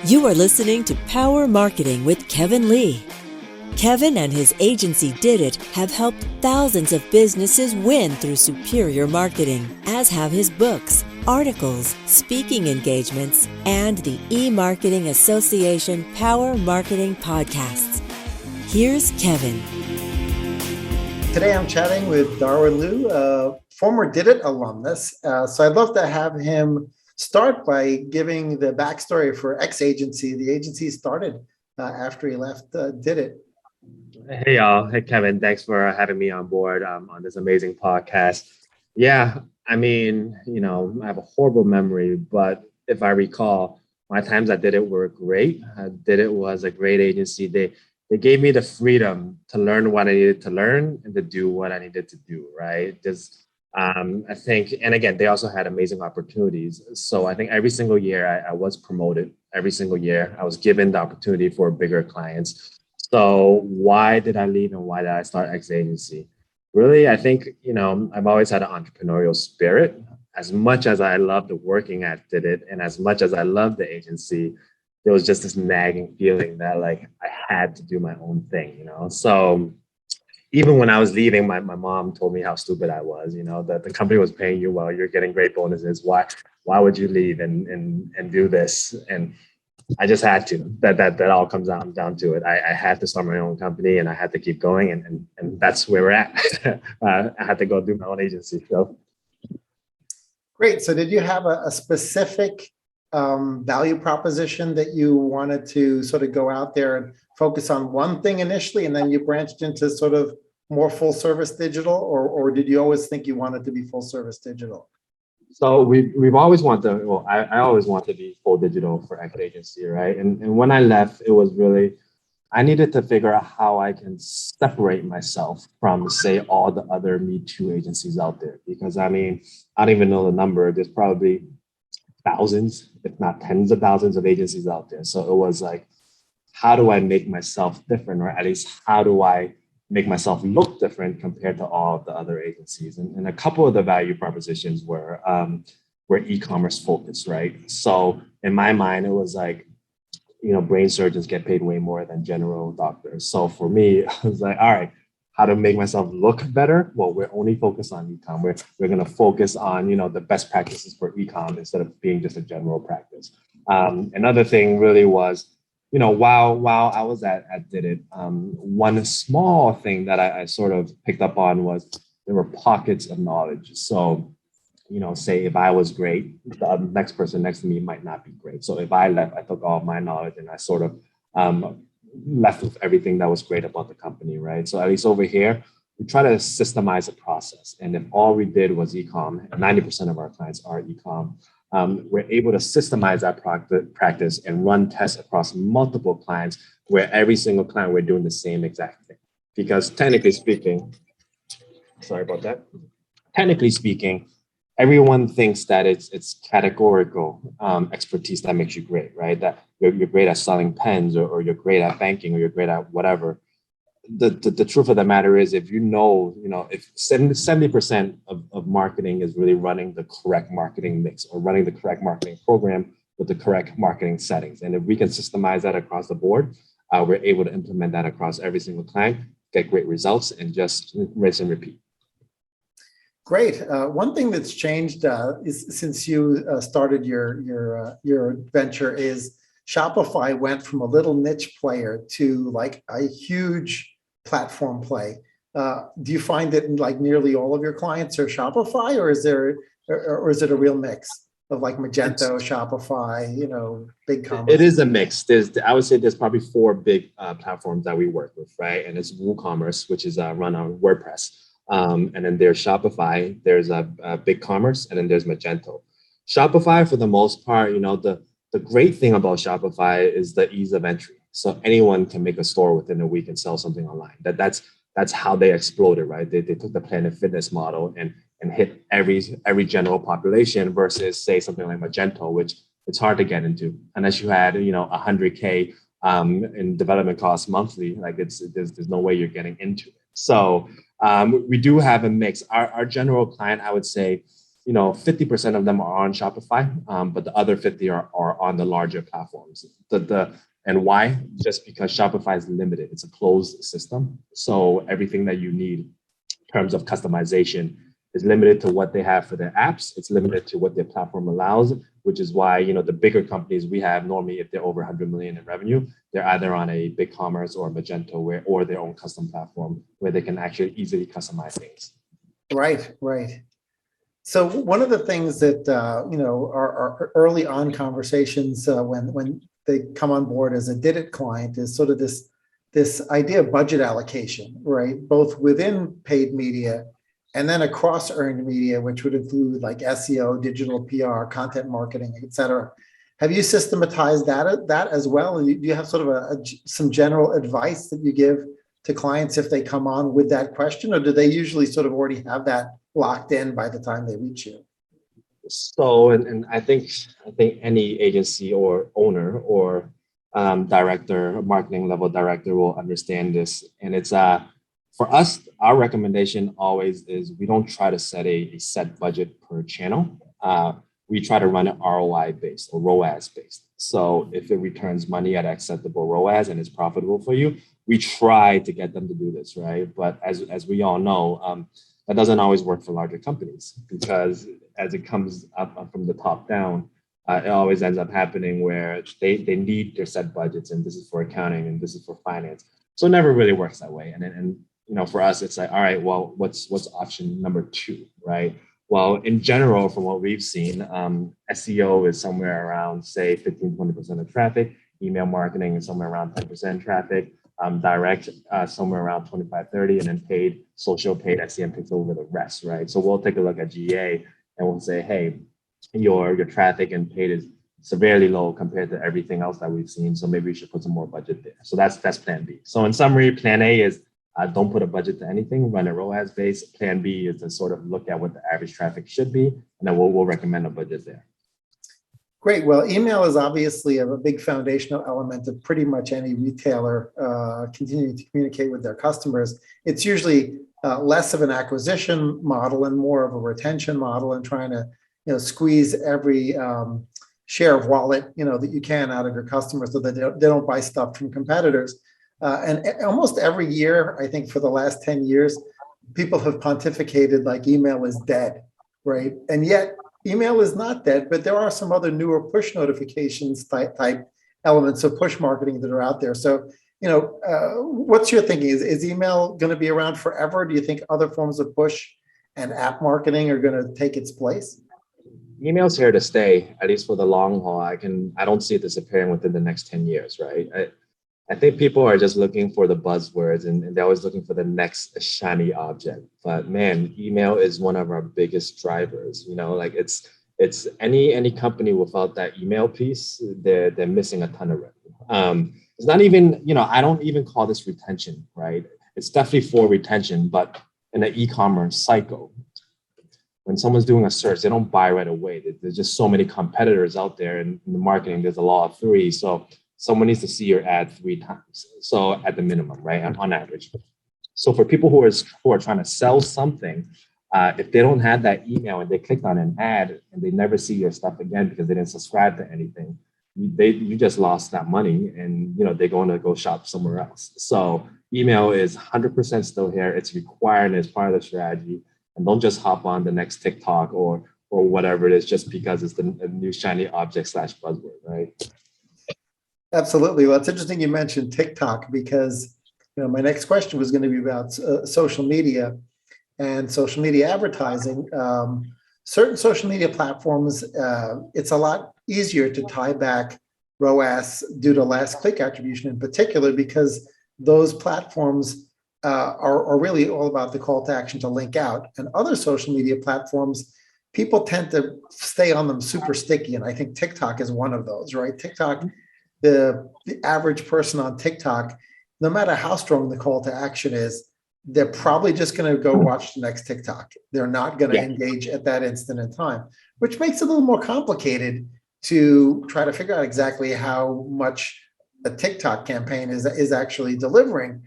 You are listening to Power Marketing with Kevin Lee. Kevin and his agency Did It have helped thousands of businesses win through superior marketing, as have his books, articles, speaking engagements, and the E-Marketing Association Power Marketing podcasts. Here's Kevin. Today I'm chatting with Darwin Lui, a former Did It alumnus. So I'd love to have him start by giving the backstory for X agency. The agency started after he left Did It. Hey y'all. Hey Kevin, thanks for having me on board on this amazing podcast. Yeah, I mean, I have a horrible memory, but if I recall, my times I Did It were great. Did It was a great agency. They gave me the freedom to learn what I needed to learn and to do what I needed to do, right? I think, and again, they also had amazing opportunities. So I think every single year I was promoted. Every single year I was given the opportunity for bigger clients. So why did I leave and why did I start X agency? Really, I think, I've always had an entrepreneurial spirit. As much as I loved working at Did It and as much as I loved the agency, there was just this nagging feeling that like I had to do my own thing, So even when I was leaving, my mom told me how stupid I was, that the company was paying you well, you're getting great bonuses. Why would you leave and do this? And I just had to. That all comes down to it. I had to start my own company and I had to keep going, and that's where we're at. I had to go do my own agency. So Great. So did you have a specific value proposition that you wanted to sort of go out there and focus on one thing initially, and then you branched into sort of more full service digital, or did you always think you wanted to be full service digital? So we've always wanted. Well, I always wanted to be full digital for X agency, right? And when I left, it was really I needed to figure out how I can separate myself from, say, all the other Me Too agencies out there. Because I mean, I don't even know the number. There's probably thousands, if not tens of thousands of agencies out there. So it was like, how do I make myself different, or at least how do I make myself look different compared to all of the other agencies? And a couple of the value propositions were e-commerce focused, right? So in my mind, it was like, brain surgeons get paid way more than general doctors. So for me, I was like, all right, how to make myself look better? Well, we're only focused on e-com. We're going to focus on, the best practices for e-com instead of being just a general practice. Another thing really was, while I was at Did It, one small thing that I sort of picked up on was there were pockets of knowledge. So, say if I was great, the next person next to me might not be great. So if I left, I took all of my knowledge and I sort of left with everything that was great about the company, right? So at least over here, we try to systemize the process. And if all we did was e-com, and 90% of our clients are e-com, we're able to systemize that practice and run tests across multiple clients where every single client we're doing the same exact thing. Because technically speaking, everyone thinks that it's categorical expertise that makes you great, right? That you're great at selling pens or you're great at banking or you're great at whatever. The truth of the matter is, if if 70% of marketing is really running the correct marketing mix or running the correct marketing program with the correct marketing settings. And if we can systemize that across the board, we're able to implement that across every single client, get great results, and just rinse and repeat. Great. One thing that's changed is since you started your venture is Shopify went from a little niche player to like a huge platform play. Do you find that like nearly all of your clients are Shopify, or is it a real mix of like Magento, Shopify, big commerce? It is a mix. I would say there's probably four big platforms that we work with, right? And it's WooCommerce, which is run on WordPress. And then there's Shopify, there's BigCommerce, and then there's Magento. Shopify, for the most part, the great thing about Shopify is the ease of entry. So anyone can make a store within a week and sell something online. That's how they exploded, right? They took the Planet Fitness model and hit every general population versus say something like Magento, which it's hard to get into unless you had 100K in development costs monthly. Like there's no way you're getting into it. So we do have a mix. Our general client, I would say, 50% of them are on Shopify, but the other 50 are on the larger platforms. And why? Just because Shopify is limited. It's a closed system. So everything that you need in terms of customization is limited to what they have for their apps. It's limited to what their platform allows, which is why, the bigger companies we have normally, if they're over 100 million in revenue, they're either on a BigCommerce or Magento or their own custom platform where they can actually easily customize things. Right, right. So one of the things that, our early on conversations when they come on board as a Did It client is sort of this idea of budget allocation, right? Both within paid media and then across earned media, which would include like SEO, digital PR, content marketing, et cetera. Have you systematized that as well? And do you have sort of some general advice that you give to clients if they come on with that question, or do they usually sort of already have that locked in by the time they reach you? So, and I think any agency or owner or director, marketing level director will understand this. And it's for us, our recommendation always is we don't try to set a set budget per channel. We try to run it ROI based or ROAS based. So if it returns money at acceptable ROAS and it's profitable for you, we try to get them to do this, right? But as we all know, that doesn't always work for larger companies because as it comes up from the top down, it always ends up happening where they need their set budgets, and this is for accounting and this is for finance. So it never really works that way. And for us, it's like, all right, well, what's option number 2, right? Well, in general, from what we've seen, SEO is somewhere around, say, 15-20% of traffic. Email marketing is somewhere around 10% traffic. Direct somewhere around 25-30, and then social paid SEM takes over the rest, right? So we'll take a look at GA and we'll say, hey, your traffic and paid is severely low compared to everything else that we've seen. So maybe we should put some more budget there. So that's plan B. So in summary, plan A is don't put a budget to anything, run a ROAS base. Plan B is to sort of look at what the average traffic should be, and then we'll recommend a budget there. Great. Well, email is obviously a big foundational element of pretty much any retailer continuing to communicate with their customers. It's usually less of an acquisition model and more of a retention model, and trying to squeeze every share of wallet that you can out of your customers so that they don't buy stuff from competitors. And almost every year, I think for the last 10 years, people have pontificated like email is dead, right? And yet email is not dead, but there are some other newer push notifications type elements of push marketing that are out there. So, what's your thinking? Is email going to be around forever? Do you think other forms of push and app marketing are going to take its place? Email's here to stay, at least for the long haul. I don't see it disappearing within the next 10 years, right? I think people are just looking for the buzzwords and they're always looking for the next shiny object. But man, email is one of our biggest drivers. Like it's any company without that email piece, they're missing a ton of revenue. It's not even, I don't even call this retention, right? It's definitely for retention, but in an e-commerce cycle, when someone's doing a search, they don't buy right away. There's just so many competitors out there, and in the marketing, there's a law of 3. So someone needs to see your ad 3 times. So at the minimum, right, on average. So for people who are trying to sell something, if they don't have that email and they clicked on an ad and they never see your stuff again because they didn't subscribe to anything, you just lost that money, and they're going to go shop somewhere else. So email is 100% still here. It's required, and it's part of the strategy. And don't just hop on the next TikTok or whatever it is just because it's the new shiny object / buzzword, right? Absolutely. Well, it's interesting you mentioned TikTok because my next question was going to be about social media and social media advertising. Certain social media platforms, it's a lot easier to tie back ROAS due to last click attribution in particular, because those platforms are really all about the call to action to link out. And other social media platforms, people tend to stay on them super sticky. And I think TikTok is one of those, right? TikTok, the average person on TikTok, no matter how strong the call to action is, they're probably just going to go watch the next TikTok. They're not going to engage at that instant in time, which makes it a little more complicated to try to figure out exactly how much a TikTok campaign is actually delivering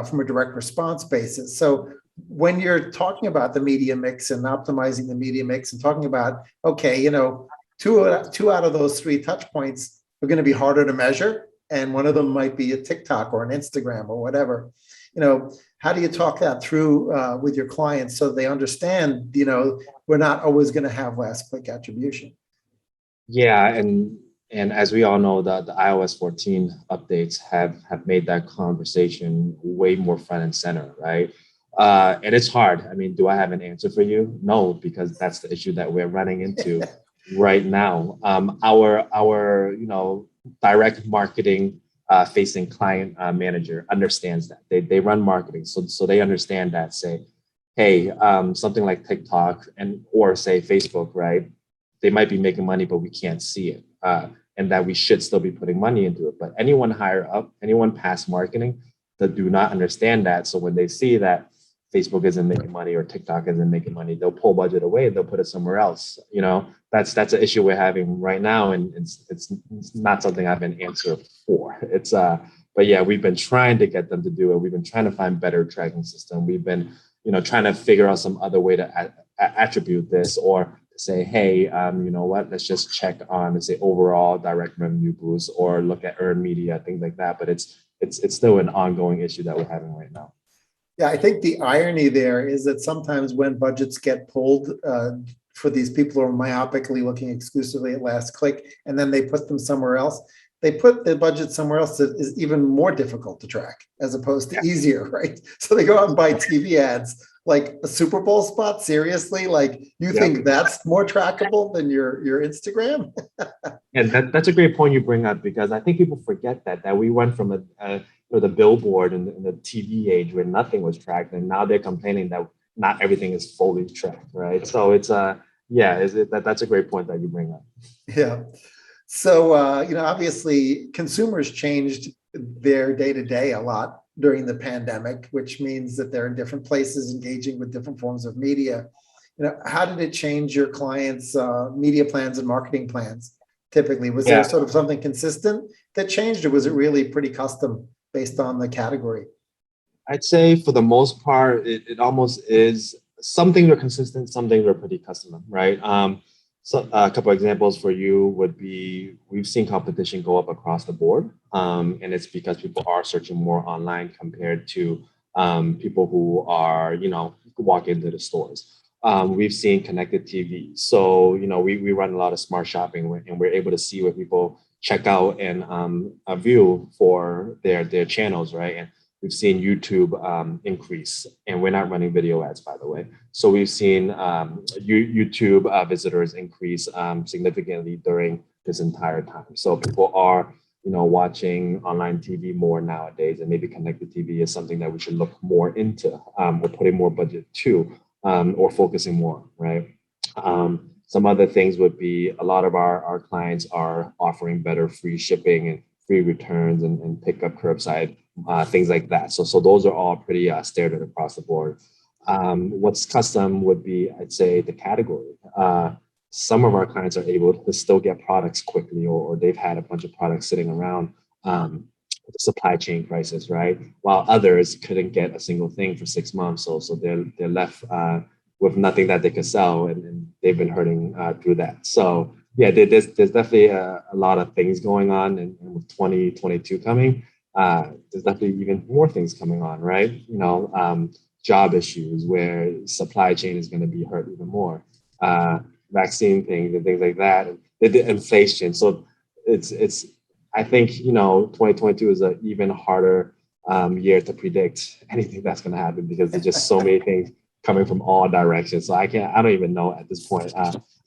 from a direct response basis. So when you're talking about the media mix and optimizing the media mix and talking about, okay, two out of those three touch points are going to be harder to measure. And one of them might be a TikTok or an Instagram or whatever. How do you talk that through with your clients so they understand, we're not always going to have last click attribution? Yeah, and as we all know, the iOS 14 updates have made that conversation way more front and center, right? And it's hard. I mean, do I have an answer for you? No, because that's the issue that we're running into right now. Our direct marketing facing client manager understands that they run marketing, so they understand that. Say, hey, something like TikTok or say Facebook, right? They might be making money, but we can't see it, and that we should still be putting money into it. But anyone higher up, anyone past marketing, that do not understand that. So when they see that Facebook isn't making money or TikTok isn't making money, they'll pull budget away. They'll put it somewhere else. That's an issue we're having right now, and it's not something I've been answered for. But yeah, we've been trying to get them to do it. We've been trying to find better tracking system. We've been trying to figure out some other way to attribute this, or say, hey, you know what? Let's just check on, let's say, overall direct revenue boost, or look at earned media, things like that. But it's still an ongoing issue that we're having right now. Yeah, I think the irony there is that sometimes when budgets get pulled for these people who are myopically looking exclusively at last click, and then they put them somewhere else, they put the budget somewhere else that is even more difficult to track as opposed to easier, right? So they go out and buy TV ads, like a Super Bowl spot. Seriously, like you think that's more trackable than your Instagram? And that's a great point you bring up, because I think people forget that we went from the billboard and the TV age where nothing was tracked, and now they're complaining that not everything is fully tracked, right? So it's that's a great point that you bring up. Yeah. So obviously consumers changed their day-to-day a lot during the pandemic, which means that they're in different places engaging with different forms of media. How did it change your clients' media plans and marketing plans? Typically, was there sort of something consistent that changed, or was it really pretty custom based on the category? I'd say for the most part, it almost is. Some things are consistent, some things are pretty custom, right? So a couple of examples for you would be, we've seen competition go up across the board, and it's because people are searching more online compared to people who are, walk into the stores. We've seen connected TV. So, we run a lot of smart shopping, and we're able to see where people check out and view for their channels, right? And we've seen YouTube increase, and we're not running video ads, by the way. So we've seen YouTube visitors increase significantly during this entire time. So people are, watching online TV more nowadays, and maybe connected TV is something that we should look more into, or putting more budget to, or focusing more, right? Some other things would be, a lot of our clients are offering better free shipping and free returns and pickup curbside, things like that. So those are all pretty standard across the board. What's custom would be, I'd say, the category. Some of our clients are able to still get products quickly, or they've had a bunch of products sitting around with the supply chain crisis, right? While others couldn't get a single thing for 6 months. So they're left with nothing that they could sell, and they've been hurting through that. So yeah, there's definitely a lot of things going on, and with 2022 coming, there's definitely even more things coming on, right? Job issues where supply chain is going to be hurt even more, vaccine things and things like that, and the inflation. So it's I think 2022 is an even harder year to predict anything that's going to happen, because there's just so many things coming from all directions. So I don't even know at this point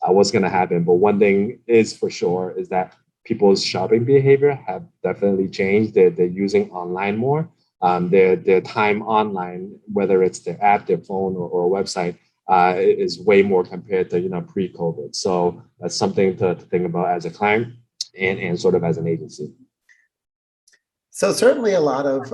what's going to happen. But one thing is for sure is that people's shopping behavior have definitely changed. They're using online more. Their time online, whether it's their app, their phone, or a website, is way more compared to pre-COVID. So that's something to think about as a client and sort of as an agency. So certainly a lot of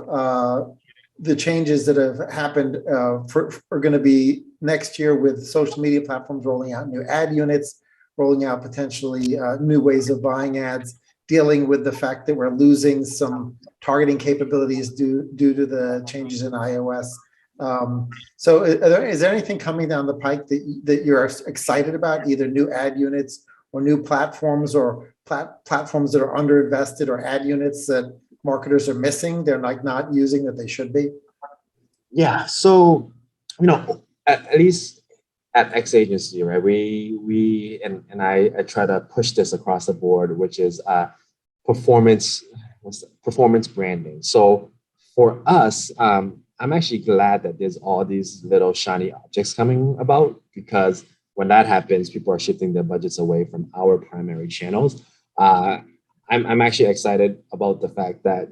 the changes that have happened are going to be next year, with social media platforms rolling out new ad units, rolling out potentially new ways of buying ads, dealing with the fact that we're losing some targeting capabilities due to the changes in iOS. So is there anything coming down the pike that you're excited about, either new ad units or new platforms, or platforms that are underinvested, or ad units that marketers are missing, they're like not using that they should be? Yeah. So, at least at X agency, right? And I try to push this across the board, which is performance performance branding. So for us, I'm actually glad that there's all these little shiny objects coming about, because when that happens, people are shifting their budgets away from our primary channels. Uh, I'm actually excited about the fact that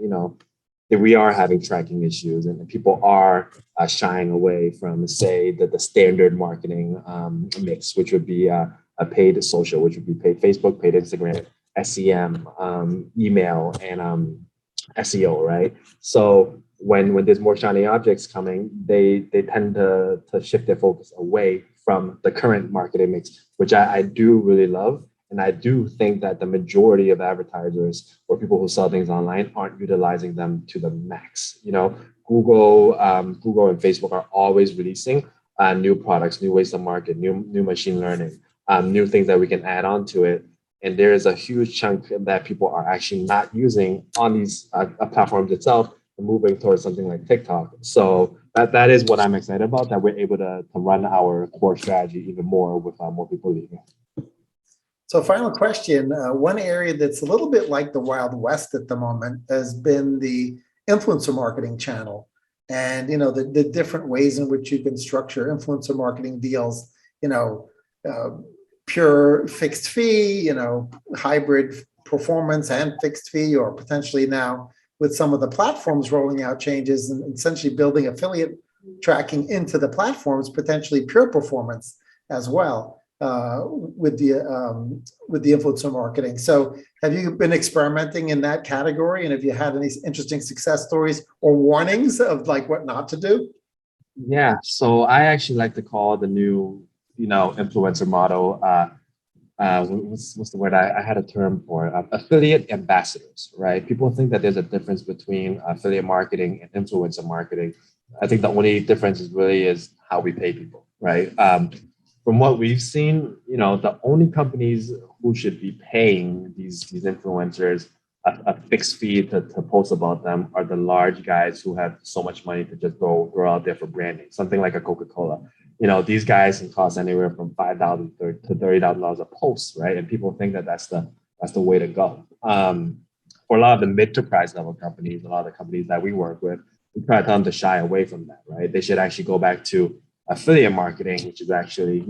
that we are having tracking issues, and people are shying away from, say, the standard marketing mix, which would be a paid social, which would be paid Facebook, paid Instagram, SEM, email, and SEO, right? So when there's more shiny objects coming, they tend to shift their focus away from the current marketing mix, which I do really love. And I do think that the majority of advertisers or people who sell things online aren't utilizing them to the max. Google and Facebook are always releasing new products, new ways to market, new machine learning, new things that we can add on to it. And there is a huge chunk that people are actually not using on these platforms itself, and moving towards something like TikTok. So that is what I'm excited about, that we're able to run our core strategy even more with more people leaving. So final question, one area that's a little bit like the Wild West at the moment has been the influencer marketing channel. And, the different ways in which you can structure influencer marketing deals, pure fixed fee, hybrid performance and fixed fee, or potentially now with some of the platforms rolling out changes and essentially building affiliate tracking into the platforms, potentially pure performance as well. With the influencer marketing. So have you been experimenting in that category? And have you had any interesting success stories or warnings of like what not to do? Yeah. So I actually like to call the new, influencer model, what's the word? I had a term for it, affiliate ambassadors, right? People think that there's a difference between affiliate marketing and influencer marketing. I think the only difference is how we pay people, right? From what we've seen, the only companies who should be paying these influencers a fixed fee to post about them are the large guys who have so much money to just go out there for branding. Something like a Coca-Cola. These guys can cost anywhere from $5,000 to $30,000 a post, right? And people think that that's the way to go. For a lot of the mid to price level companies, a lot of the companies that we work with, we try to tell them to shy away from that, right? They should actually go back to affiliate marketing, which is actually,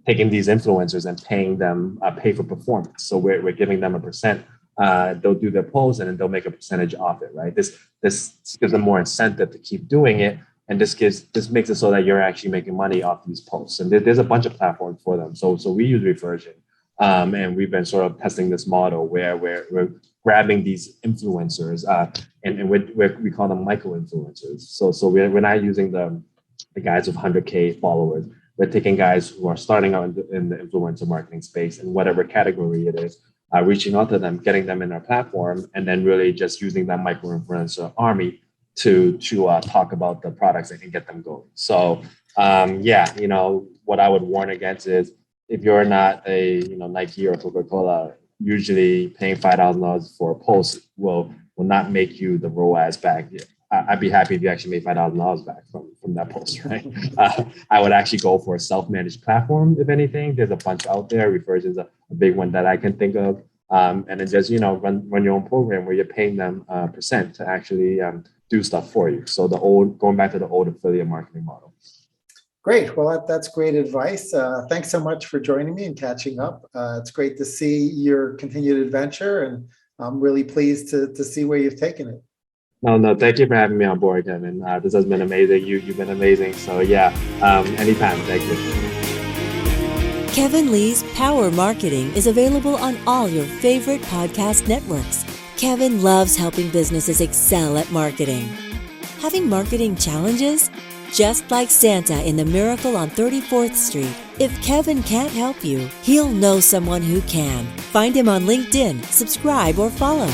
taking these influencers and paying them pay for performance. So we're giving them a percent. They'll do their posts and then they'll make a percentage off it, right? This gives them more incentive to keep doing it, and this makes it so that you're actually making money off these posts. And there's a bunch of platforms for them. So we use Reversion, and we've been sort of testing this model where we're grabbing these influencers and we call them micro influencers. So we're not using the guys with 100K followers. We're taking guys who are starting out in the influencer marketing space in whatever category it is, reaching out to them, getting them in our platform, and then really just using that micro influencer army to talk about the products and get them going. So what I would warn against is, if you're not a Nike or Coca-Cola, usually paying $5,000 for a post will not make you the ROAS back. I'd be happy if you actually made $5,000 back from that post, right? I would actually go for a self-managed platform, if anything. There's a bunch out there. Reversion's a big one that I can think of. And then just, run your own program where you're paying them a percent to actually do stuff for you. So going back to the old affiliate marketing model. Great. Well, that's great advice. Thanks so much for joining me and catching up. It's great to see your continued adventure, and I'm really pleased to see where you've taken it. No, thank you for having me on board, Kevin. This has been amazing. You've been amazing. So yeah, anytime. Thank you. Kevin Lee's Power Marketing is available on all your favorite podcast networks. Kevin loves helping businesses excel at marketing. Having marketing challenges? Just like Santa in the Miracle on 34th Street, if Kevin can't help you, he'll know someone who can. Find him on LinkedIn, subscribe, or follow.